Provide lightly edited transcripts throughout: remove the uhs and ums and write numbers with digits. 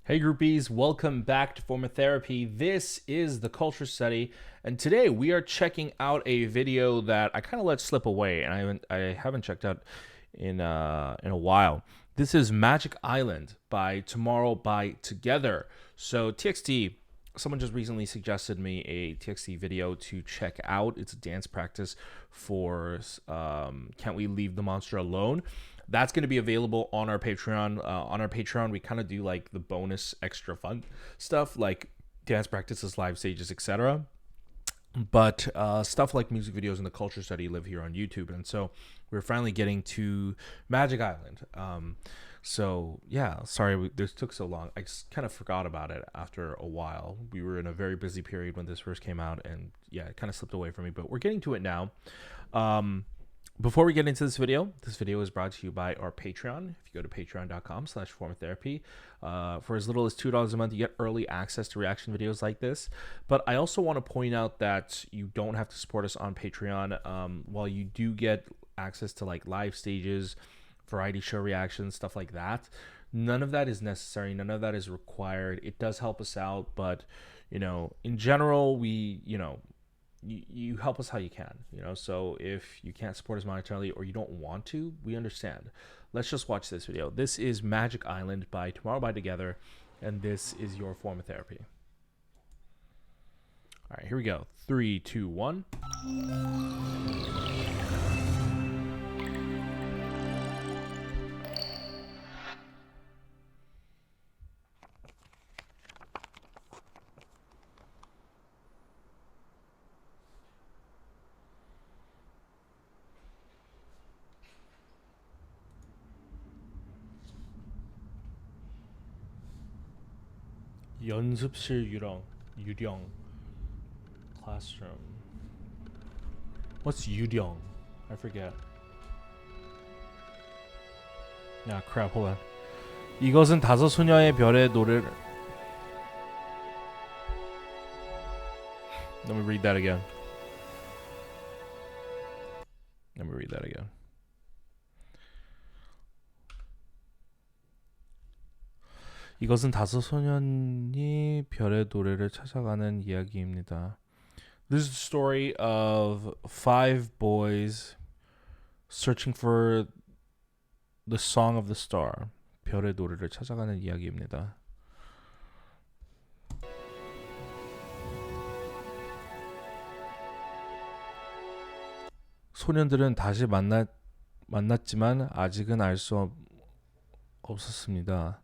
Hey groupies, welcome back to Form of Therapy. This is the Culture Study, and today we are checking out a video that I kind of let slip away, and I haven't checked out in a while. This is Magic Island by Tomorrow by Together. So TXT, someone just recently suggested me a TXT video to check out. It's a dance practice for Can't We Leave the Monster Alone? That's going to be available on our Patreon. On our Patreon, we kind of do like the bonus extra fun stuff like dance practices, live stages, etc. But stuff like music videos and the culture study live here on YouTube. And so we're finally getting to Magic Island. So yeah, sorry this took so long. I just kind of forgot about it after a while. We were in a very busy period when this first came out, and yeah, it kind of slipped away from me, but we're getting to it now. Before we get into this video is brought to you by our Patreon. If you go to patreon.com/formatherapy, for as little as $2 a month, you get early access to reaction videos like this. But I also want to point out that you don't have to support us on Patreon. While you do get access to like live stages, variety show reactions, stuff like that, none of that is necessary. None of that is required. It does help us out, but in general, you help us how you can, so if you can't support us monetarily or you don't want to, we understand. Let's just watch this video. This is Magic Island by Tomorrow by Together, and this is your form of therapy. All right, here we go. 3, 2, 1. 연습실 유령 classroom. What's 유령? I forget. Yeah, crap, hold on. 이것은 5소녀의 별의 노래를. Let me read that again. 이것은 5소년이 별의 노래를 찾아가는 이야기입니다. This is the story of 5 boys searching for the song of the star. 별의 노래를 찾아가는 이야기입니다. 소년들은 다시 만났지만 아직은 알 수 없었습니다.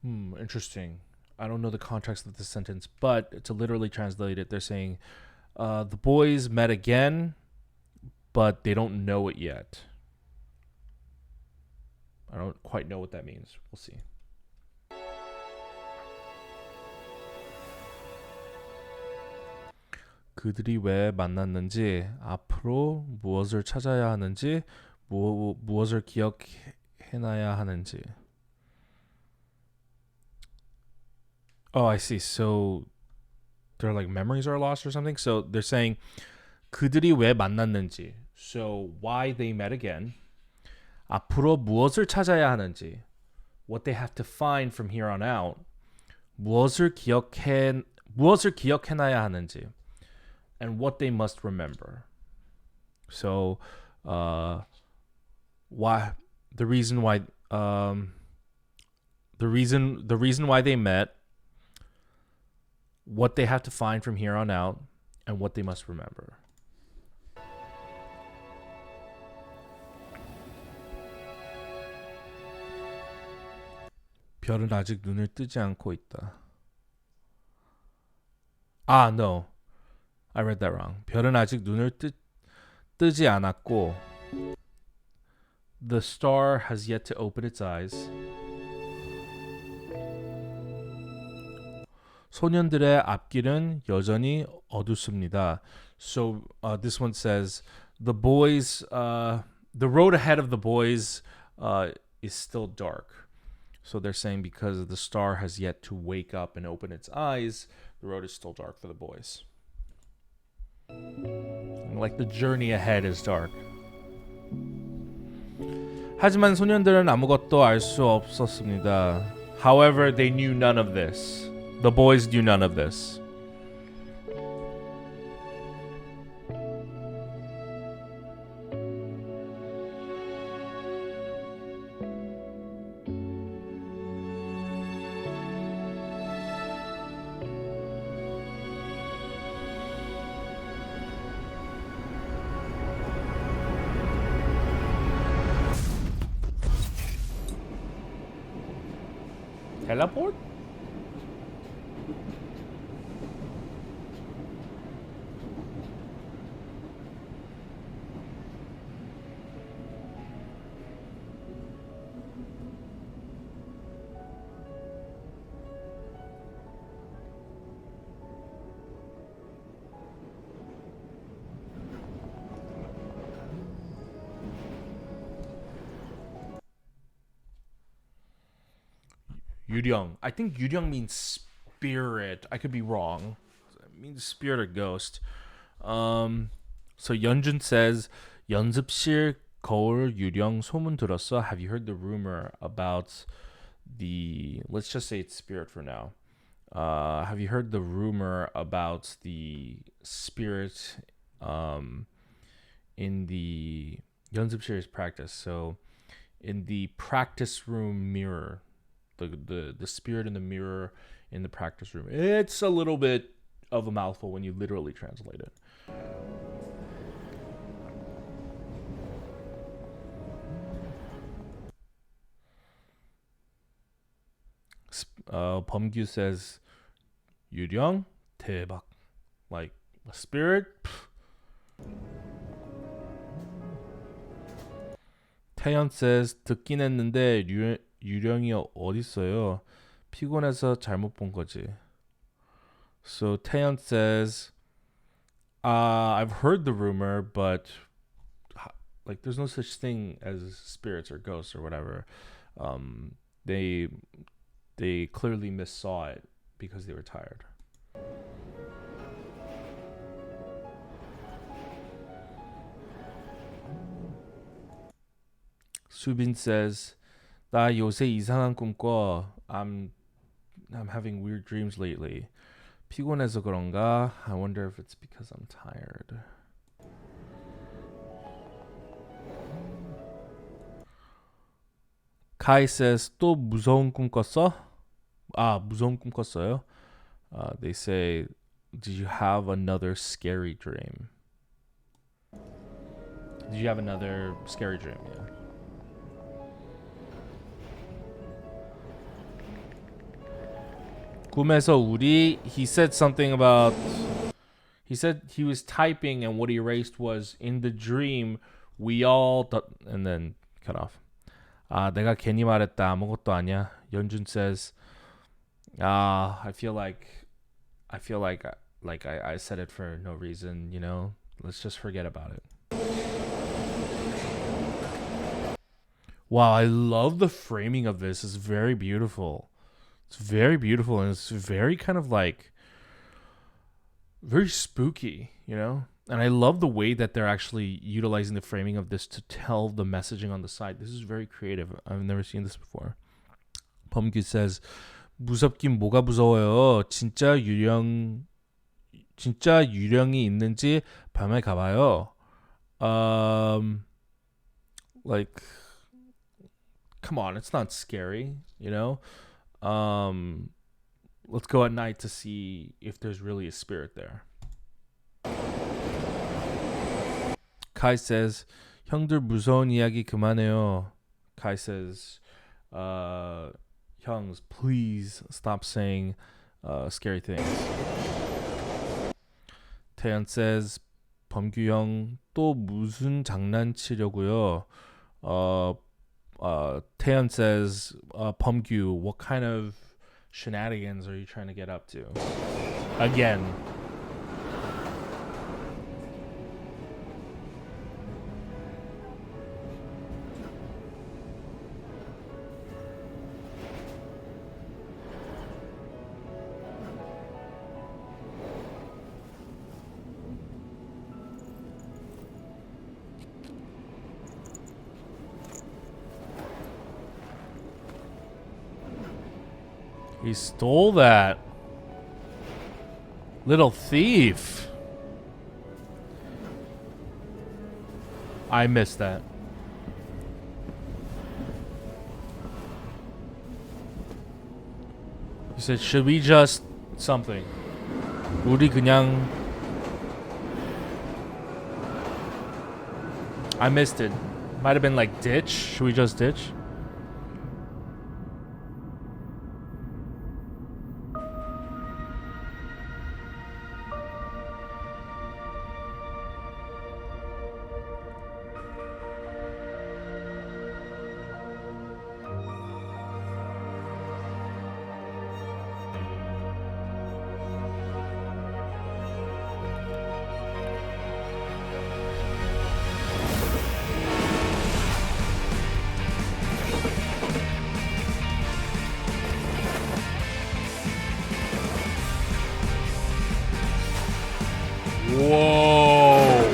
Interesting. I don't know the context of this sentence, but to literally translate it, they're saying the boys met again, but they don't know it yet. I don't quite know what that means. We'll see. 그들이 왜 만났는지, 앞으로 무엇을 찾아야 하는지, 무엇을 기억해놔야 하는지. Oh, I see. So their like memories are lost or something. So they're saying 그들이 왜 만났는지. So why they met again. 앞으로 무엇을 찾아야 하는지. What they have to find from here on out. 무엇을 기억해놔야 하는지. And what they must remember. So why the reason why they met, what they have to find from here on out, and what they must remember. 별은 아직 눈을 뜨지 않고 있다. No. I read that wrong. 별은 아직 눈을 뜨지 않았고 The star has yet to open its eyes. 소년들의 앞길은 여전히 어둡습니다. So this one says the road ahead of the boys is still dark. So they're saying because the star has yet to wake up and open its eyes, the road is still dark for the boys. Like the journey ahead is dark. 하지만 소년들은 아무것도 알 수 없었습니다. However, they knew none of this. The boys knew none of this. Teleport? Yuryong. I think Yuryong means spirit. I could be wrong. It means spirit or ghost. So Yeonjun says, 연습실 거울 유령 소문 들었어? Have you heard the rumor about the... Let's just say it's spirit for now. Have you heard the rumor about the spirit in the 연습실's practice? So in the practice room mirror, the spirit in the mirror in the practice room. It's a little bit of a mouthful when you literally translate it. 범규 says, 유령 대박. Like a spirit. 태연 says, 듣긴 했는데 유령이 어딨어요? 피곤해서 잘못 본 거지. So 태연 says, I've heard the rumor, but like there's no such thing as spirits or ghosts or whatever. They clearly missaw it because they were tired. Subin says, 나 요새 이상한 꿈 꿔. I'm having weird dreams lately. 피곤해서 그런가? I wonder if it's because I'm tired. Kai says, 또 무서운 꿈 꿨어? 무서운 꿈 꿨어요? They say, did you have another scary dream? Did you have another scary dream? Yeah. 꿈에서 우리, he said something about, he said he was typing and what he erased was, in the dream, we all, and then cut off. 내가 괜히 말했다. 아무것도 아니야. 연준 says, I feel like I said it for no reason, you know? Let's just forget about it. Wow, I love the framing of this. It's very beautiful. It's very beautiful and it's very kind of like very spooky, you know? And I love the way that they're actually utilizing the framing of this to tell the messaging on the side. This is very creative. I've never seen this before. 범규 says, 무섭긴 뭐가 무서워요. 진짜 유령이 있는지 밤에 가봐요. Like, come on, it's not scary, you know? Let's go at night to see if there's really a spirit there. Kai says, 형들 무서운 이야기 그만해요. Kai says, 형s, please stop saying scary things. 태연 says, 범규 형 또 무슨 장난치려고요? Taeyeon says, 범규, what kind of shenanigans are you trying to get up to? Again. He stole that. Little thief. I missed that. He said, should we just something? 우리 그냥. I missed it. Might have been like ditch. Should we just ditch? Whoa.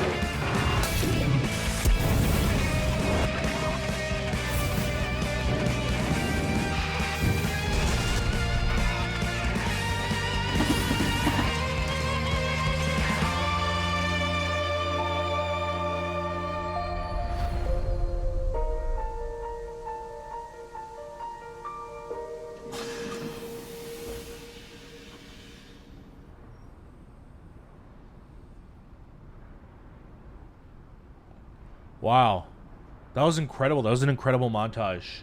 Wow. That was incredible. That was an incredible montage.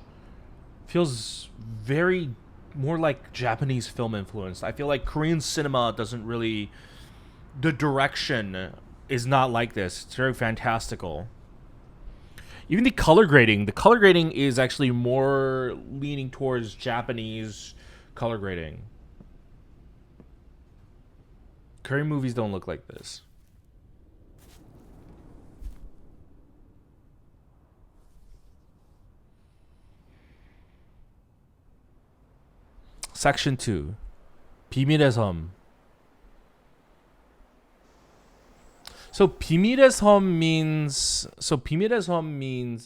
Feels very more like Japanese film influenced. I feel like Korean cinema doesn't really... The direction is not like this. It's very fantastical. Even the color grading. The color grading is actually more leaning towards Japanese color grading. Korean movies don't look like this. Section 2. 비밀의 섬. So 비밀의 섬 means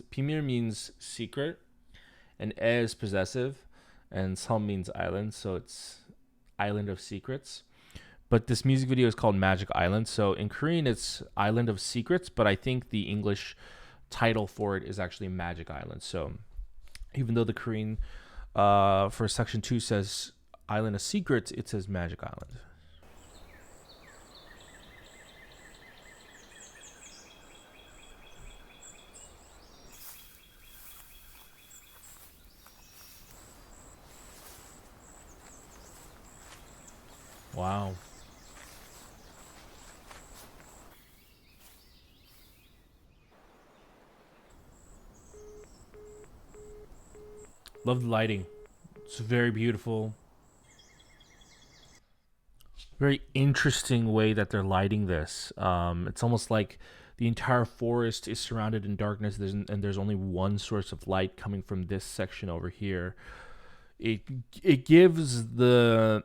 비밀 means secret, and 에 is possessive, and 섬 means island, so it's island of secrets. But this music video is called Magic Island, so in Korean it's Island of Secrets, but I think the English title for it is actually Magic Island. So even though the Korean for section 2 says Island of Secrets, it says Magic Island. Wow. Love the lighting. It's very beautiful. Very interesting way that they're lighting this. It's almost like the entire forest is surrounded in darkness, and there's only one source of light coming from this section over here. It gives the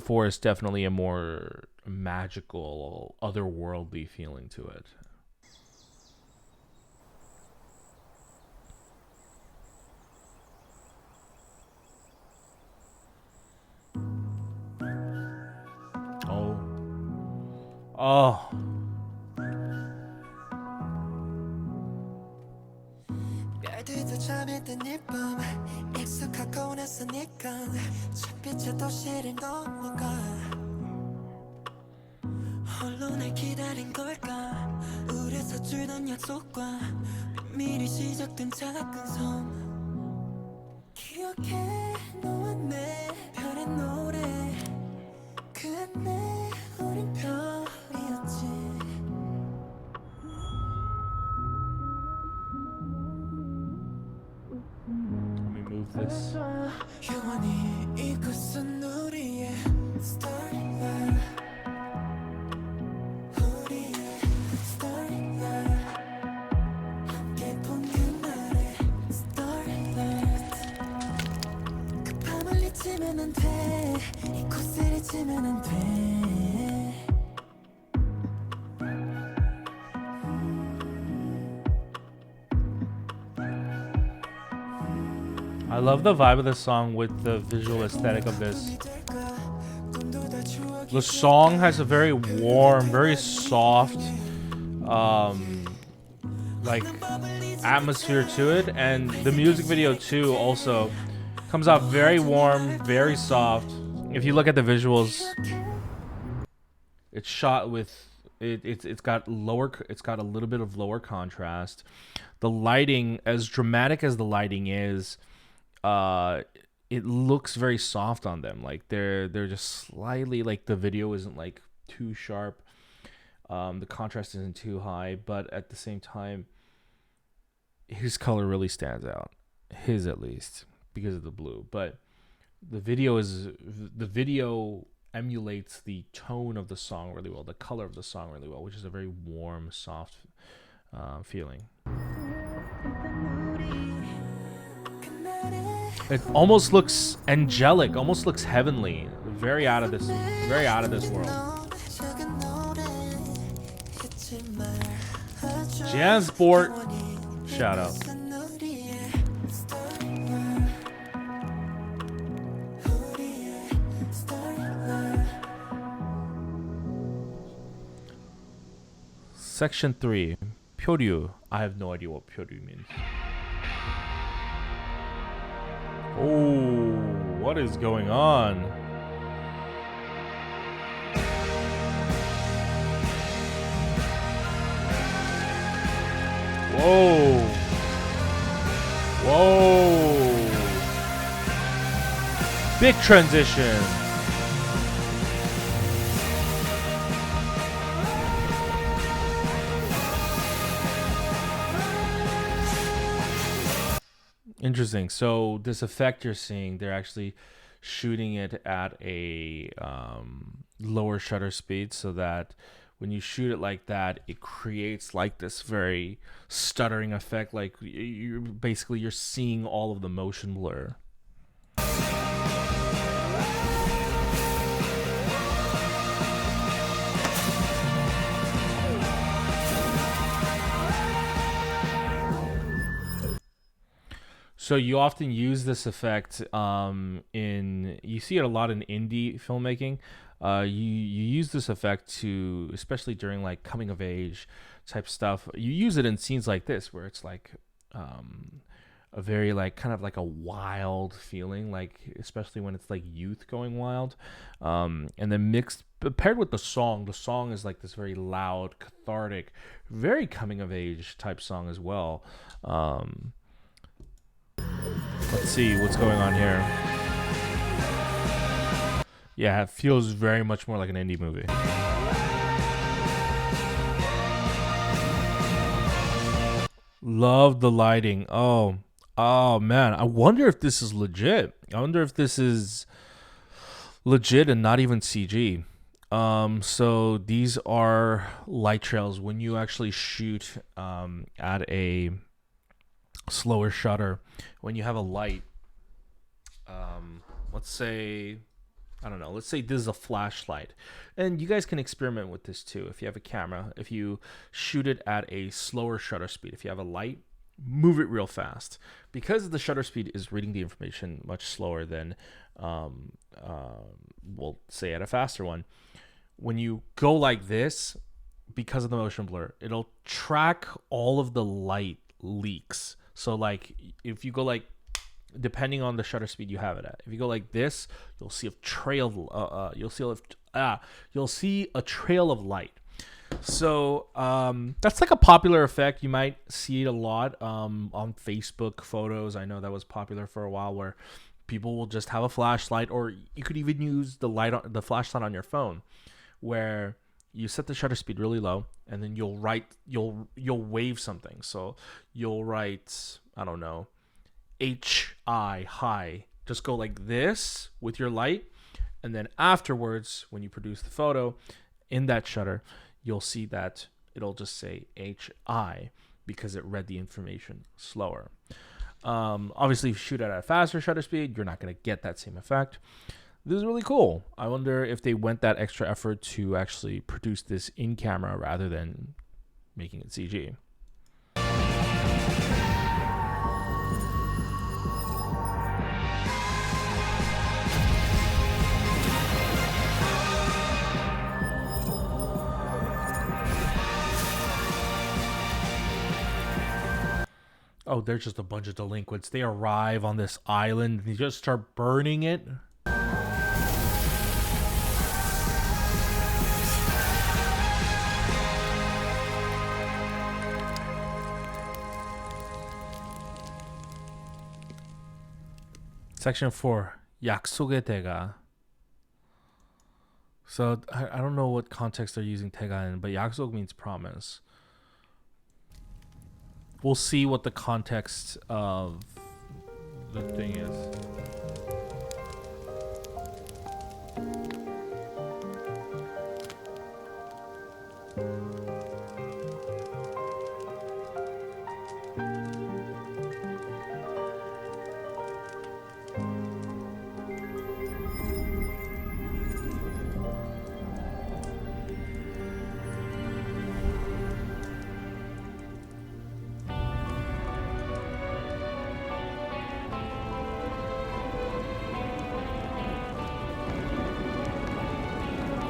forest definitely a more magical, otherworldly feeling to it. Oh. Let me move this. I love the vibe of this song with the visual aesthetic of this. The song has a very warm, very soft, like atmosphere to it, and the music video too also comes out very warm, very soft. If you look at the visuals, it's shot with it's got a little bit of lower contrast. The lighting, as dramatic as the lighting is, it looks very soft on them. Like they're just slightly, like the video isn't like too sharp. The contrast isn't too high, but at the same time, his color really stands out. His, at least, because of the blue. But the video emulates the tone of the song really well, the color of the song really well, which is a very warm, soft feeling. It almost looks angelic, almost looks heavenly, very out of this world. Jansport, shout out. Section 3, 표류. I have no idea what 표류 means. Oh, what is going on? Whoa. Whoa. Big transition. Interesting. So this effect you're seeing, they're actually shooting it at a lower shutter speed, so that when you shoot it like that, it creates like this very stuttering effect. Like you're seeing all of the motion blur. So you often use this effect you see it a lot in indie filmmaking. You use this effect to, especially during like coming of age type stuff. You use it in scenes like this where it's like a very like kind of like a wild feeling, like especially when it's like youth going wild, and then paired with the song. The song is like this very loud, cathartic, very coming of age type song as well. Let's see what's going on here. Yeah, it feels very much more like an indie movie. Love the lighting. Oh man. I wonder if this is legit. I wonder if this is legit and not even CG. So these are light trails when you actually shoot at a slower shutter. When you have a light, let's say this is a flashlight, and you guys can experiment with this too. If you have a camera, if you shoot it at a slower shutter speed, if you have a light, move it real fast, because the shutter speed is reading the information much slower than we'll say at a faster one. When you go like this, because of the motion blur, it'll track all of the light leaks. So like if you go like, depending on the shutter speed you have it at, if you go like this, you'll see a trail. You'll see a trail of light. So that's like a popular effect. You might see it a lot on Facebook photos. I know that was popular for a while, where people will just have a flashlight, or you could even use the flashlight on your phone, where you set the shutter speed really low, and then you'll wave something. So you'll write, I don't know, HI, high. Just go like this with your light, and then afterwards, when you produce the photo in that shutter, you'll see that it'll just say HI because it read the information slower. Obviously, if you shoot at a faster shutter speed, you're not going to get that same effect. This is really cool. I wonder if they went that extra effort to actually produce this in camera rather than making it CG. Oh, they're just a bunch of delinquents. They arrive on this island and they just start burning it. Section 4. 약속의 대가. So I don't know what context they're using 대가 in, but 약속 means promise. We'll see what the context of the thing is.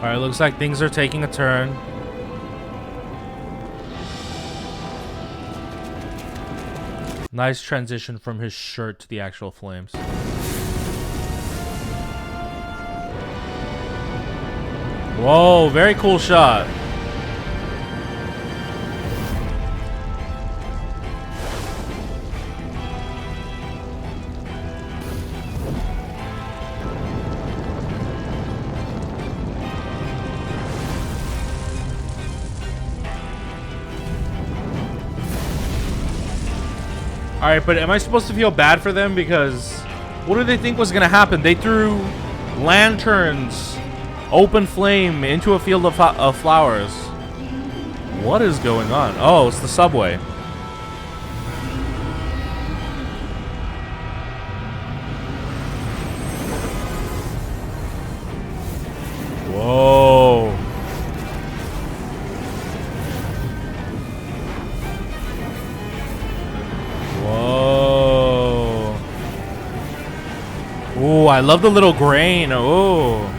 Alright, looks like things are taking a turn. Nice transition from his shirt to the actual flames. Whoa, very cool shot. Alright, but am I supposed to feel bad for them? Because what did they think was gonna happen? They threw lanterns, open flame into a field of flowers. What is going on? Oh, it's the subway. Whoa. Whoa. Ooh, I love the little grain. Oh.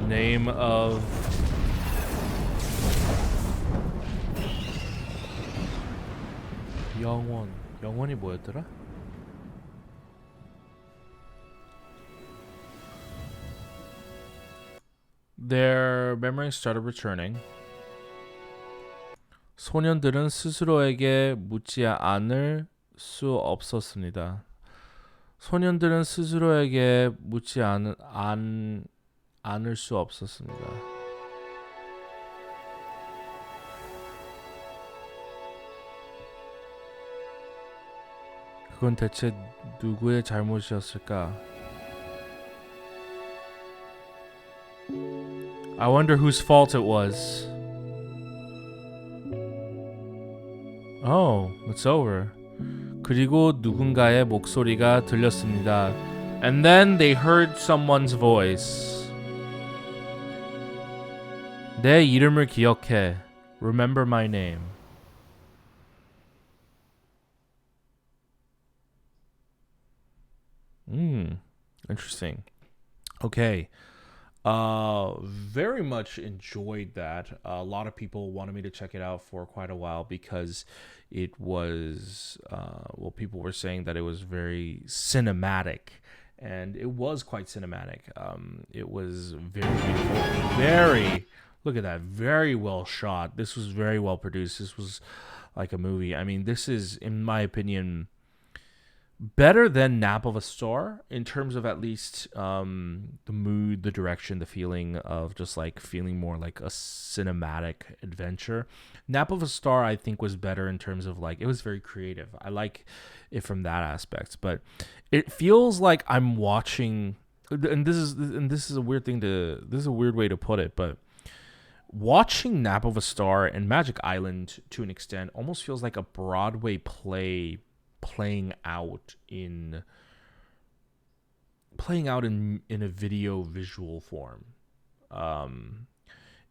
Name of 영원이 뭐였더라? Their memories started returning. 소년들은 스스로에게 묻지 않을 수 없었습니다. 소년들은 스스로에게 묻지 않을 수 없었습니다. 그건 대체 누구의 잘못이었을까? I wonder whose fault it was. Oh, it's over. 그리고 누군가의 목소리가 들렸습니다. And then they heard someone's voice. 내 이름을 기억해. Remember my name. Interesting. Okay. Very much enjoyed that. A lot of people wanted me to check it out for quite a while because it was, well, people were saying that it was very cinematic, and it was quite cinematic. It was very beautiful, very, look at that, very well shot. This was very well produced. This was like a movie. I mean, this is, in my opinion, better than Nap of a Star in terms of at least the mood, the direction, the feeling of just like feeling more like a cinematic adventure. Nap of a Star, I think, was better in terms of like, it was very creative. I like it from that aspect, but it feels like I'm watching, and this is a weird thing to, this is a weird way to put it, but watching Nap of a Star and Magic Island to an extent almost feels like a Broadway play playing out in a video visual form.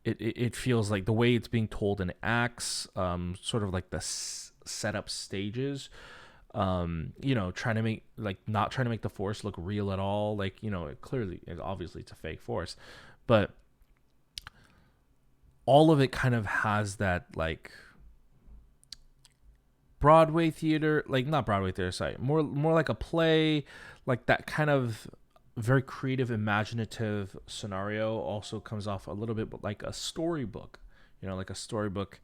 It feels like the way it's being told in acts, sort of like the setup stages, trying to make, like, not trying to make the force look real at all. Like, obviously it's a fake force, but all of it kind of has that, like, Broadway theater, like, not Broadway theater, sorry, more like a play, like that kind of very creative, imaginative scenario also comes off a little bit like a storybook, like a storybook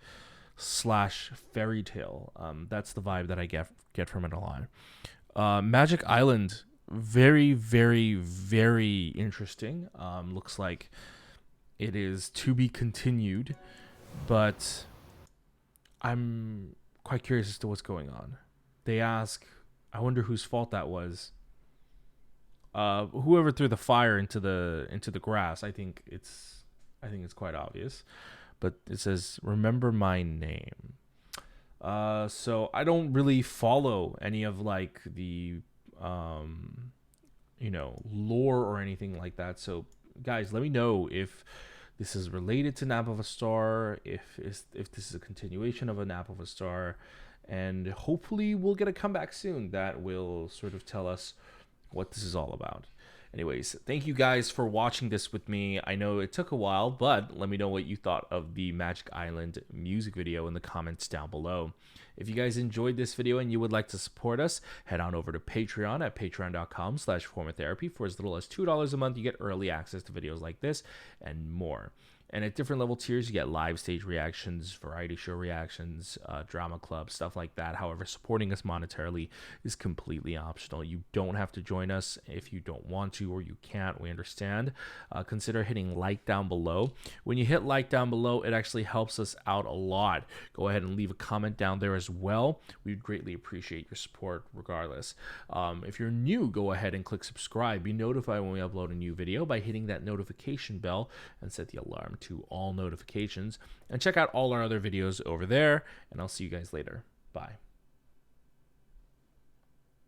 slash fairy tale. That's the vibe that I get from it a lot. Magic Island, very, very, very interesting. Looks like it is to be continued, but I'm quite curious as to what's going on. They ask, I wonder whose fault that was. Whoever threw the fire into the grass. I think it's quite obvious, but it says, "Remember my name." So I don't really follow any of like the lore or anything like that. So guys, let me know if this is related to Nap of a Star, if this is a continuation of a Nap of a Star, and hopefully we'll get a comeback soon that will sort of tell us what this is all about. Anyways, thank you guys for watching this with me. I know it took a while, but let me know what you thought of the Magic Island music video in the comments down below. If you guys enjoyed this video and you would like to support us, head on over to Patreon at patreon.com/formatherapy. For as little as $2 a month, you get early access to videos like this and more. And at different level tiers, you get live stage reactions, variety show reactions, drama club, stuff like that. However, supporting us monetarily is completely optional. You don't have to join us if you don't want to or you can't. We understand. Consider hitting like down below. When you hit like down below, it actually helps us out a lot. Go ahead and leave a comment down there as well. We'd greatly appreciate your support regardless. If you're new, go ahead and click subscribe. Be notified when we upload a new video by hitting that notification bell and set the alarm to all notifications, and check out all our other videos over there, and I'll see you guys later. Bye.